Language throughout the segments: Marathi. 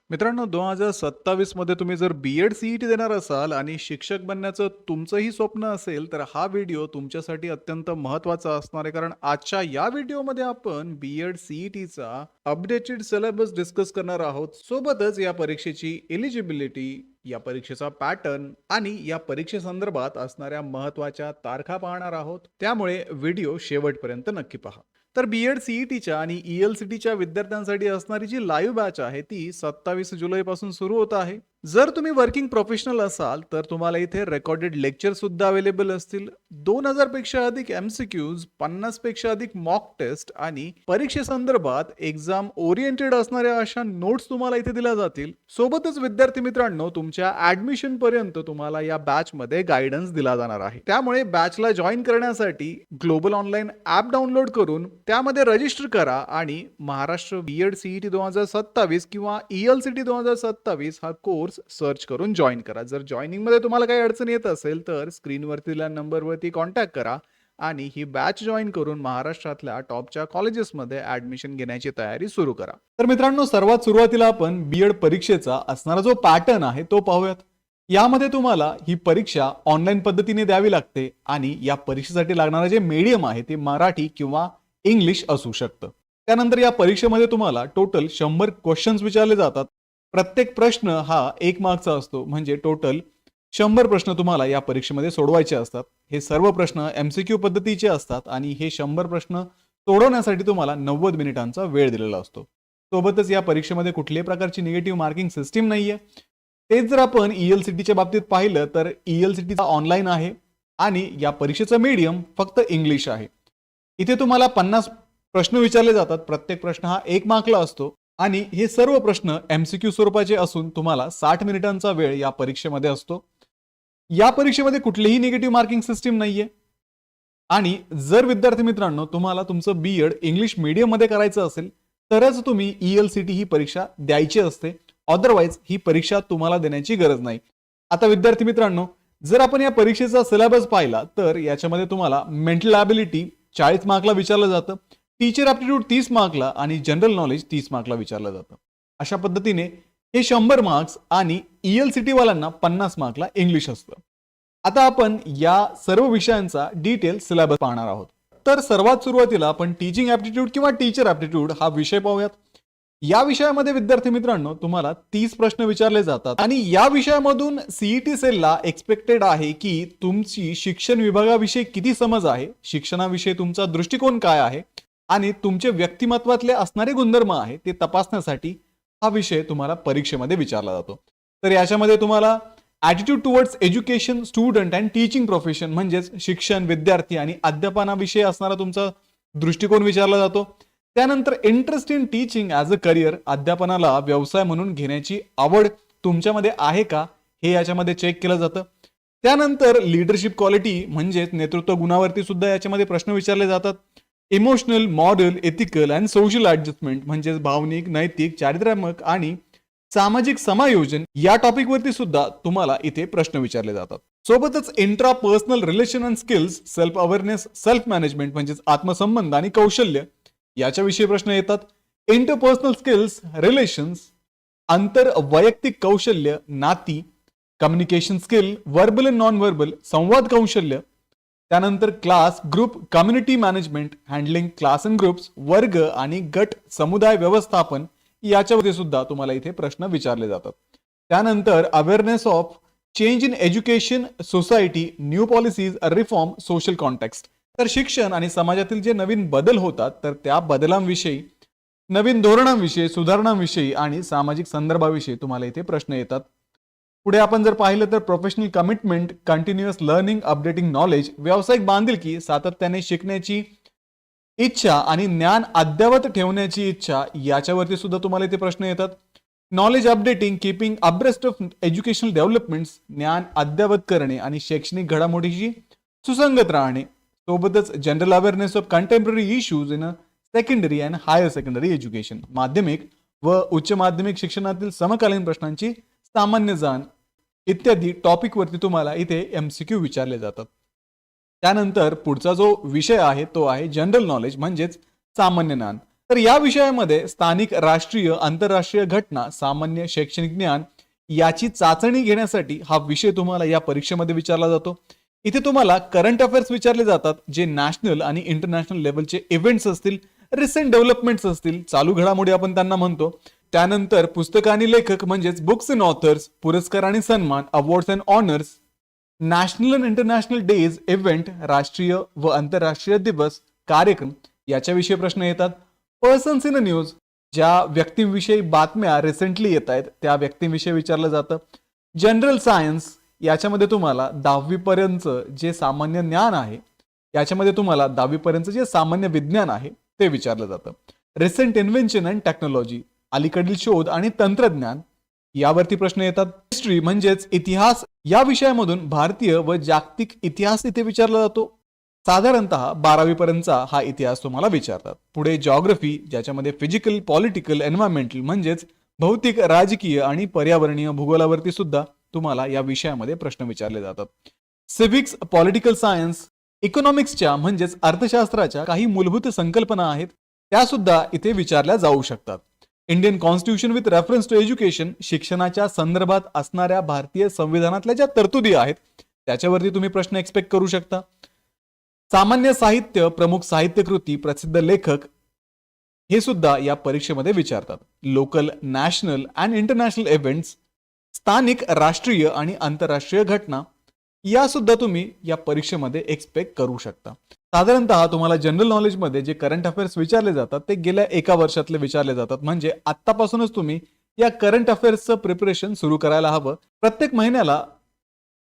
मित्रांनो 2027 मध्ये तुम्ही जर बी-एड सी-ई-टी देणार असाल आणि शिक्षक बनण्याचं तुमचंही स्वप्न असेल, तर हा व्हिडिओ तुमच्यासाठी अत्यंत महत्त्वाचा असणार आहे. कारण आजच्या या व्हिडिओमध्ये आपण बी-एड सी-ई-टीचा अपडेटेड सिलेबस डिस्कस करणार आहोत. सोबतच या परीक्षेची एलिजिबिलिटी, या परीक्षेचा पॅटर्न आणि या परीक्षेसंदर्भात असणाऱ्या महत्त्वाच्या तारखा पाहणार आहोत. त्यामुळे व्हिडिओ शेवटपर्यंत नक्की पहा. तर बी-एड सी-ई-टीच्या आणि ई-एल-सी-टीच्या विद्यार्थ्यांसाठी असणारी जी लाईव्ह बॅच आहे ती 27 जुलैपासून सुरू होत आहे. जर तुम्ही वर्किंग प्रोफेशनल असाल तर तुम्हाला इथे रेकॉर्डेड लेक्चर सुद्धा अवेलेबल असतील. 2000 पेक्षा अधिक एमसीक्यूज, 50 पेक्षा अधिक मॉक टेस्ट आणि परीक्षेसंदर्भात एक्झाम ओरिएंटेड असणाऱ्या अशा नोट्स तुम्हाला इथे दिल्या जातील. सोबतच विद्यार्थी मित्रांनो, तुमच्या ऍडमिशन पर्यंत तुम्हाला या बॅच मध्ये गायडन्स दिला जाणार आहे. त्यामुळे बॅचला जॉईन करण्यासाठी ग्लोबल ऑनलाईन ऍप डाउनलोड करून त्यामध्ये रजिस्टर करा आणि महाराष्ट्र बी-एड सी-ई-टी 2027 किंवा ई-एल-सी-टी 2027 हा कोर्स सर्च करून जॉईन करा. जर जॉईनिंग मध्ये तुम्हाला काही अडचण येत असेल तर स्क्रीनवरती दिलेल्या नंबरवरती कॉन्टॅक्ट करा आणि ही बॅच जॉईन करून महाराष्ट्रातल्या टॉपच्या कॉलेजेसमध्ये ऍडमिशन घेण्याची तयारी सुरू करा. तर मित्रांनो, सर्वात सुरुवातीला आपण बी-एड परीक्षेचा असणारा जो पॅटर्न आहे तो पाहूयात. यामध्ये तुम्हाला ही परीक्षा ऑनलाईन पद्धतीने द्यावी लागते आणि या परीक्षेसाठी लागणारं जे मीडियम आहे ते मराठी किंवा इंग्लिश असू शकतं. त्यानंतर या परीक्षेमध्ये तुम्हाला टोटल 100 क्वेश्चन्स विचारले जातात. प्रत्येक प्रश्न हा 1 मार्कचा असतो, म्हणजे टोटल 100 प्रश्न तुम्हाला या परीक्षेमध्ये सोडवायचे असतात. हे सर्व प्रश्न एमसीक्यू पद्धतीचे असतात आणि हे 100 प्रश्न सोडवण्यासाठी तुम्हाला 90 मिनिटांचा वेळ दिलेला असतो. सोबतच या परीक्षेमध्ये कुठल्याही प्रकारची निगेटिव्ह मार्किंग सिस्टीम नाहीये. तेच जर आपण ई-एल-सी-टीच्या बाबतीत पाहिलं तर ई-एल-सी-टीचा ऑनलाईन आहे आणि या परीक्षेचा मीडियम फक्त इंग्लिश आहे. इथे तुम्हाला 50 प्रश्न विचारले जातात. प्रत्येक प्रश्न हा 1 मार्कला असतो आणि हे सर्व प्रश्न एमसीक्यू स्वरूपाचे असून तुम्हाला 60 मिनिटांचा वेळ या परीक्षेमध्ये असतो. या परीक्षेमध्ये कुठलीही निगेटिव्ह मार्किंग सिस्टीम नाहीये आणि जर विद्यार्थी मित्रांनो तुम्हाला तुमचं बी-एड इंग्लिश मीडियम मध्ये करायचं असेल तरच तुम्ही ई-एल-सी-टी ही परीक्षा द्यायची असते. अदरवाईज ही परीक्षा तुम्हाला देण्याची गरज नाही. आता विद्यार्थी मित्रांनो, जर आपण या परीक्षेचा सिलेबस पाहिला तर याच्यामध्ये तुम्हाला मेंटल ॲबिलिटी 40 मार्कला विचारलं जातं, टीचर ॲप्टिट्यूड 30 मार्कला आणि जनरल नॉलेज 30 मार्कला विचारलं जातं. अशा पद्धतीने हे 100 मार्क्स आणि ई-एल-सी-टी वाल्यांना 50 मार्कला इंग्लिश असतं. आता आपण या सर्व विषयांचा डिटेल सिलेबस पाहणार आहोत. तर सर्वात सुरुवातीला आपण टीचिंग ॲप्टिट्यूड किंवा टीचर ॲप्टिट्यूड हा विषय पाहूयात. या विषयामध्ये विद्यार्थी मित्रांनो तुम्हाला 30 प्रश्न विचारले जातात आणि या विषयामधून सीईटी सेलला एक्सपेक्टेड आहे की तुमची शिक्षण विभागाविषयी किती समज आहे, शिक्षणाविषयी तुमचा दृष्टिकोन काय आहे आणि तुमचे व्यक्तिमत्वातले असणारे गुणधर्म आहे ते तपासण्यासाठी हा विषय तुम्हाला परीक्षेमध्ये विचारला जातो. तर याच्यामध्ये तुम्हाला attitude towards education, student and teaching profession म्हणजेच शिक्षण, विद्यार्थी आणि अध्यापनाविषयी असणारा तुमचा दृष्टिकोन विचारला जातो. त्यानंतर interest in teaching as a career, अध्यापनाला व्यवसाय म्हणून घेण्याची आवड तुमच्यामध्ये आहे का हे याच्यामध्ये चेक केलं जातं. त्यानंतर लीडरशिप क्वालिटी म्हणजेच नेतृत्व गुणावरती सुद्धा याच्यामध्ये प्रश्न विचारले जातात. Emotional, moral, ethical and social adjustment म्हणजेच भावनिक, नैतिक, चारित्र्यात्मक आणि सामाजिक समायोजन या टॉपिकवरती सुद्धा तुम्हाला इथे प्रश्न विचारले जातात. सोबतच intra personal relation and skills, self awareness, self management म्हणजेच आत्मसंबंध आणि कौशल्य याच्याविषयी प्रश्न येतात. इंटरपर्सनल स्किल्स, रिलेशन्स, आंतर वैयक्तिक कौशल्य, नाती, communication skill, verbal and non verbal, संवाद कौशल्य, त्यानंतर class, group, community management, handling class and groups, वर्ग आणि गट समुदाय व्यवस्थापन याच्यामध्ये सुद्धा तुम्हाला इथे प्रश्न विचारले जातात. त्यानंतर awareness of change in education, society, new policies, reform, social context. तर शिक्षण आणि समाजातील जे नवीन बदल होतात तर त्या बदलांविषयी, नवीन धोरणांविषयी, सुधारणांविषयी आणि सामाजिक संदर्भाविषयी तुम्हाला इथे प्रश्न येतात. पुढे आपण जर पाहिलं तर professional commitment, continuous learning, updating knowledge, व्यावसायिक बांधिलकी, सातत्याने शिकण्याची इच्छा आणि ज्ञान अद्ययावत ठेवण्याची इच्छा याच्यावरती सुद्धा तुम्हाला इथे प्रश्न येतात. Knowledge updating, keeping abreast of educational developments, ज्ञान अद्ययावत करणे आणि शैक्षणिक घडामोडीशी सुसंगत राहणे. सोबतच general awareness of contemporary issues in secondary and higher secondary education, माध्यमिक व उच्च माध्यमिक शिक्षणातील समकालीन प्रश्नांची सामान्य जाण इत्यादी टॉपिक वरती तुम्हाला इथे एमसीक्यू विचारले जातात. त्यानंतर पुढचा जो विषय आहे तो आहे जनरल नॉलेज म्हणजेच सामान्य ज्ञान. तर या विषयामध्ये स्थानिक, राष्ट्रीय, आंतरराष्ट्रीय घटना, सामान्य शैक्षणिक ज्ञान याची चाचणी घेण्यासाठी हा विषय तुम्हाला या परीक्षेमध्ये विचारला जातो. इथे तुम्हाला करंट अफेअर्स विचारले जातात, जे नॅशनल आणि इंटरनॅशनल लेवलचे इव्हेंट्स असतील, रिसेंट डेव्हलपमेंट्स असतील, चालू घडामोडी आपण त्यांना म्हणतो. त्यानंतर पुस्तक आणि लेखक म्हणजेच बुक्स अँड ऑथर्स, पुरस्कार आणि सन्मान, awards and honours, national and international days, event, राष्ट्रीय व आंतरराष्ट्रीय दिवस, कार्यक्रम याच्याविषयी प्रश्न येतात. पर्सन्स इन अ न्यूज, ज्या व्यक्तींविषयी बातम्या रिसेंटली येत आहेत त्या व्यक्तींविषयी विचारलं जातं. जनरल सायन्स, याच्यामध्ये तुम्हाला 10वी पर्यंत जे सामान्य ज्ञान आहे, याच्यामध्ये तुम्हाला 10वी पर्यंत जे सामान्य विज्ञान आहे ते विचारलं जातं. रिसेंट इन्व्हेन्शन अँड टेक्नॉलॉजी, अलीकडील शोध आणि तंत्रज्ञान यावरती प्रश्न येतात. हिस्ट्री म्हणजेच इतिहास, या विषयामधून भारतीय व जागतिक इतिहास इथे विचारला जातो. साधारणतः 12वी पर्यंतचा हा इतिहास तुम्हाला विचारतात. पुढे जॉग्रफी, ज्याच्यामध्ये फिजिकल, पॉलिटिकल, एन्व्हायरमेंटल म्हणजेच भौतिक, राजकीय आणि पर्यावरणीय भूगोलावरती सुद्धा तुम्हाला या विषयामध्ये प्रश्न विचारले जातात. सिव्हिक्स, पॉलिटिकल सायन्स, इकॉनॉमिक्सच्या म्हणजेच अर्थशास्त्राच्या काही मूलभूत संकल्पना आहेत त्या सुद्धा इथे विचारल्या जाऊ शकतात. Indian constitution with reference to education, शिक्षणाच्या संदर्भात असणाऱ्या भारतीय संविधानातल्या ज्या तरतुदी आहेत त्याच्यावरती तुम्ही प्रश्न एक्सपेक्ट करू शकता. सामान्य साहित्य, प्रमुख साहित्य कृती, प्रसिद्ध लेखक हे सुद्धा या परीक्षेमध्ये विचारतात. Local, national and international events, स्थानिक, राष्ट्रीय आणि आंतरराष्ट्रीय घटना या सुद्धा तुम्ही या परीक्षेमध्ये एक्सपेक्ट करू शकता. साधारणतः तुम्हाला जनरल नॉलेजमध्ये जे करंट अफेअर्स विचारले जातात ते गेल्या एका वर्षातले विचारले जातात. म्हणजे आतापासूनच तुम्ही या करंट अफेअर्सचं प्रिपरेशन सुरू करायला हवं. प्रत्येक महिन्याला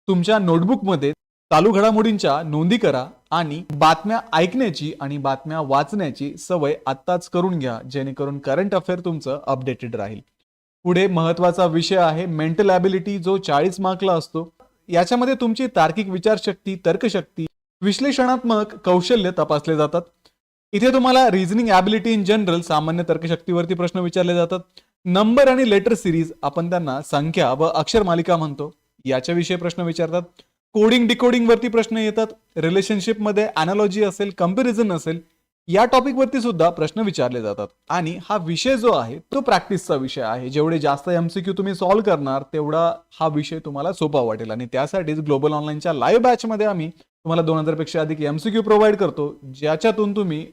तुमच्या नोटबुकमध्ये चालू घडामोडींच्या नोंदी करा आणि बातम्या ऐकण्याची आणि बातम्या वाचण्याची सवय आत्ताच करून घ्या, जेणेकरून करंट अफेअर तुमचं अपडेटेड राहील. पुढे महत्वाचा विषय आहे मेंटल ॲबिलिटी, जो 40 मार्कला असतो. याच्यामध्ये तुमची तार्किक विचारशक्ती, तर्कशक्ती, विश्लेषणात्मक कौशल्य तपासले जातात. इथे तुम्हाला रिझनिंग ॲबिलिटी इन जनरल, सामान्य तर्कशक्तीवरती प्रश्न विचारले जातात. नंबर आणि लेटर सिरीज, आपण त्यांना संख्या व अक्षर मालिका म्हणतो, याच्याविषयी प्रश्न विचारतात. कोडिंग, डिकोडिंग वरती प्रश्न येतात. रिलेशनशिप मध्ये अनालॉजी असेल, कंपॅरिझन असेल, या टॉपिक वरती सुद्धा प्रश्न विचारले जातात. आणि हा विषय जो आहे तो प्रॅक्टिसचा विषय आहे. जेवढे जास्त एमसीक्यू तुम्ही सॉल्व्ह करणार तेवढा हा विषय तुम्हाला सोपा वाटेल. आणि त्यासाठीच ग्लोबल ऑनलाईनच्या लाईव्ह बॅच मध्ये आम्ही तुम्हाला 2000 पेक्षा अधिक एमसीक्यू प्रोव्हाइड करतो, ज्याच्यातून तुम्ही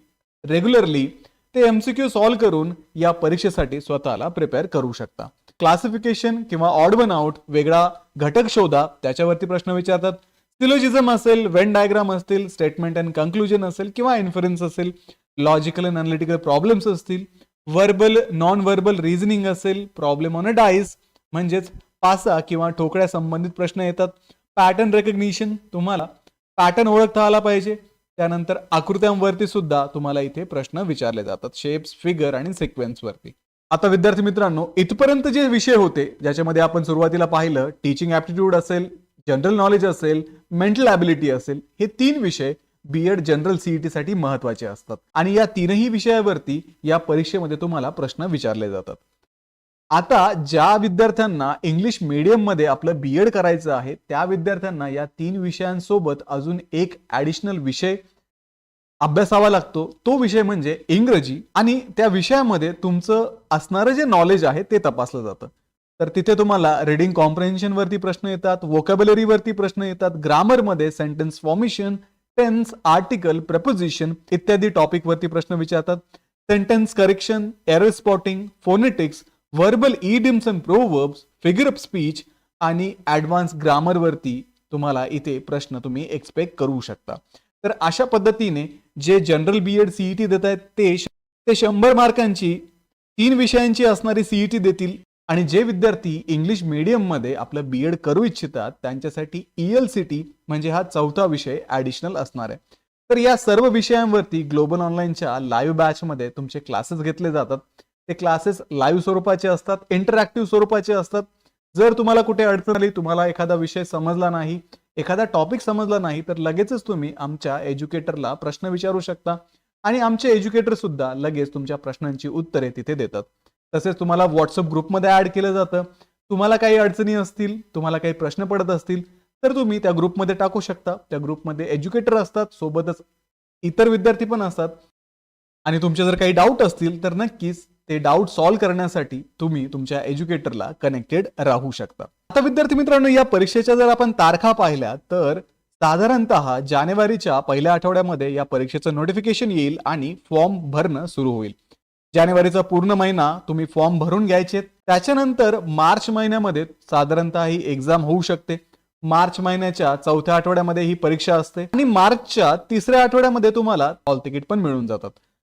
रेग्युलरली ते एमसीक्यू सॉल्व्ह करून या परीक्षेसाठी स्वतःला प्रिपेअर करू शकता. क्लासिफिकेशन किंवा ऑड वन आउट, वेगळा घटक शोधा, त्याच्यावरती प्रश्न विचारतात. सिलोजिझम असेल, वेन डायग्राम असतील, स्टेटमेंट अँड कन्क्लुजन असेल किंवा इन्फरन्स असेल, लॉजिकल अँड अनालिटिकल प्रॉब्लेम्स असतील, वर्बल, नॉन वर्बल रिझनिंग असेल, प्रॉब्लेम ऑन अ डाईस म्हणजेच पासा किंवा ठोकळ्या संबंधित प्रश्न येतात. पॅटर्न रेकग्निशन, तुम्हाला पॅटर्न ओळखता आला पाहिजे. त्यानंतर आकृत्यांवरती सुद्धा तुम्हाला इथे प्रश्न विचारले जातात, शेप्स, फिगर आणि सिक्वेन्स वरती. आता विद्यार्थी मित्रांनो, इथपर्यंत जे विषय होते ज्याच्यामध्ये आपण सुरुवातीला पाहिलं, टीचिंग ॲप्टिट्यूड असेल, जनरल नॉलेज असेल, मेंटल ॲबिलिटी असेल, हे 3 विषय बीएड जनरल सीईटी साठी महत्वाचे असतात. आणि या 3ही विषयावरती या परीक्षेमध्ये तुम्हाला प्रश्न विचारले जातात. आता ज्या विद्यार्थ्यांना इंग्लिश मीडियम मध्ये आपलं बीएड करायचं आहे त्या विद्यार्थ्यांना या 3 विषयांसोबत अजून एक ॲडिशनल विषय अभ्यासावा लागतो. तो विषय म्हणजे इंग्रजी. आणि त्या विषयामध्ये तुमचं असणारं जे नॉलेज आहे ते तपासलं जातं. तर तिथे तुम्हाला रिडिंग कॉम्प्रिहेन्शन वरती प्रश्न येतात, व्होकॅब्युलरी वरती प्रश्न येतात, ग्रामर मध्ये sentence formation, tense, article, preposition इत्यादी टॉपिक वरती प्रश्न विचारतात. Sentence correction, error spotting, phonetics, verbal idioms and proverbs, figure of speech आणि ऍडव्हान्स ग्रामर वरती तुम्हाला इथे प्रश्न तुम्ही एक्सपेक्ट करू शकता. तर अशा पद्धतीने जे जनरल बीएड सीईटी देत आहेत ते 100 मार्कांची 3 विषयांची असणारी सीईटी देतील. आणि जे विद्यार्थी इंग्लिश मीडियम मध्ये आपलं बीएड करू इच्छितात त्यांच्यासाठी ELCT म्हणजे हा 4था विषय ऍडिशनल असणार आहे. तर या सर्व विषयांवरती ग्लोबल ऑनलाईनच्या लाईव्ह बॅच मध्ये तुमचे क्लासेस घेतले जातात. ते क्लासेस लाईव्ह स्वरूपाचे असतात, इंटरॅक्टिव्ह स्वरूपाचे असतात. जर तुम्हाला कुठे अडचण आली, तुम्हाला एखादा विषय समजला नाही, एखादा टॉपिक समजला नाही, तर लगेचच तुम्ही आमच्या एज्युकेटरला प्रश्न विचारू शकता आणि आमचे एज्युकेटर सुद्धा लगेच तुमच्या प्रश्नांची उत्तरे तिथे देतात. तसेच तुम्हाला व्हॉट्सअप ग्रुपमध्ये ऍड केलं जातं. तुम्हाला काही अडचणी असतील, तुम्हाला काही प्रश्न पडत असतील तर तुम्ही त्या ग्रुपमध्ये टाकू शकता. त्या ग्रुपमध्ये एज्युकेटर असतात, सोबतच इतर विद्यार्थी पण असतात. आणि तुमचे जर काही डाऊट असतील तर नक्कीच ते डाऊट सॉल्व्ह करण्यासाठी तुम्ही तुमच्या एज्युकेटरला कनेक्टेड राहू शकता. आता विद्यार्थी मित्रांनो, या परीक्षेच्या जर आपण तारखा पाहिल्या तर साधारणतः जानेवारीच्या पहिल्या आठवड्यामध्ये या परीक्षेचं नोटिफिकेशन येईल आणि फॉर्म भरणं सुरू होईल. जानेवारीचा पूर्ण महिना तुम्ही फॉर्म भरून घ्यायचे. त्याच्यानंतर मार्च महिन्यामध्ये साधारणतः ही एक्झाम होऊ शकते. मार्च महिन्याच्या चौथ्या आठवड्यामध्ये ही परीक्षा असते आणि मार्चच्या तिसऱ्या आठवड्यामध्ये तुम्हाला हॉल तिकीट पण मिळून जातात.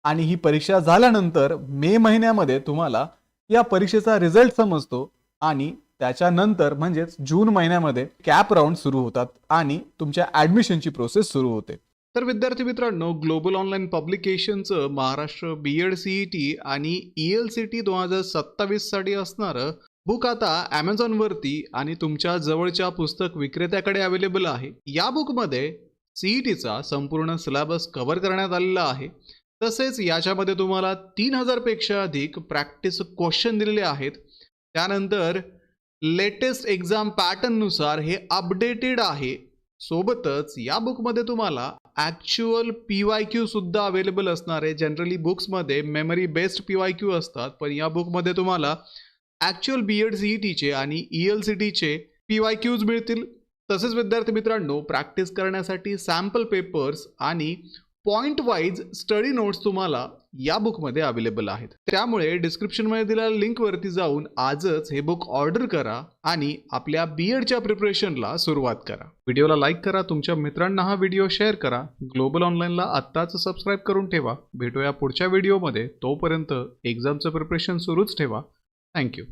आणि ही परीक्षा झाल्यानंतर मे महिन्यामध्ये तुम्हाला या परीक्षेचा रिझल्ट समजतो आणि त्याच्यानंतर म्हणजेच जून महिन्यामध्ये कॅप राऊंड सुरू होतात आणि तुमच्या ऍडमिशनची प्रोसेस सुरू होते. तर विद्यार्थी मित्रांनो, ग्लोबल ऑनलाईन पब्लिकेशनचं महाराष्ट्र बीएड सीईटी आणि ELCT 2027 साठी असणारं बुक आता Amazonवरती आणि तुमच्या जवळच्या पुस्तक विक्रेत्याकडे अवेलेबल आहे. या बुकमध्ये सीईटीचा संपूर्ण सिलेबस कव्हर करण्यात आलेला आहे. तसेच याच्यामध्ये तुम्हाला 3000 पेक्षा अधिक प्रॅक्टिस क्वेश्चन दिलेले आहेत. त्यानंतर लेटेस्ट एक्झाम पॅटर्ननुसार हे अपडेटेड आहे. सोबतच या बुकमध्ये तुम्हाला ॲक्च्युअल PYQ सुद्धा अवेलेबल असणार आहे. जनरली बुक्समध्ये मेमरी बेस्ड PYQ असतात, पण या बुकमध्ये तुम्हाला ॲक्च्युअल बीएड सीईटीचे आणि ELCTचे PYQs मिळतील. तसेच विद्यार्थी मित्रांनो, प्रॅक्टिस करण्यासाठी सॅम्पल पेपर्स आणि पॉइंट वाईज स्टडी नोट्स तुम्हाला या बुकमध्ये अवेलेबल आहेत. त्यामुळे डिस्क्रिप्शनमध्ये दिलेल्या लिंकवरती जाऊन आजच हे बुक ऑर्डर करा आणि आपल्या बीएडच्या प्रिपरेशनला सुरुवात करा. व्हिडिओला लाईक करा, तुमच्या मित्रांना हा व्हिडिओ शेअर करा. ग्लोबल ऑनलाईनला आत्ताच सबस्क्राईब करून ठेवा. भेटूया पुढच्या व्हिडिओमध्ये. तोपर्यंत एक्झामचं प्रिपरेशन सुरूच ठेवा. थँक्यू.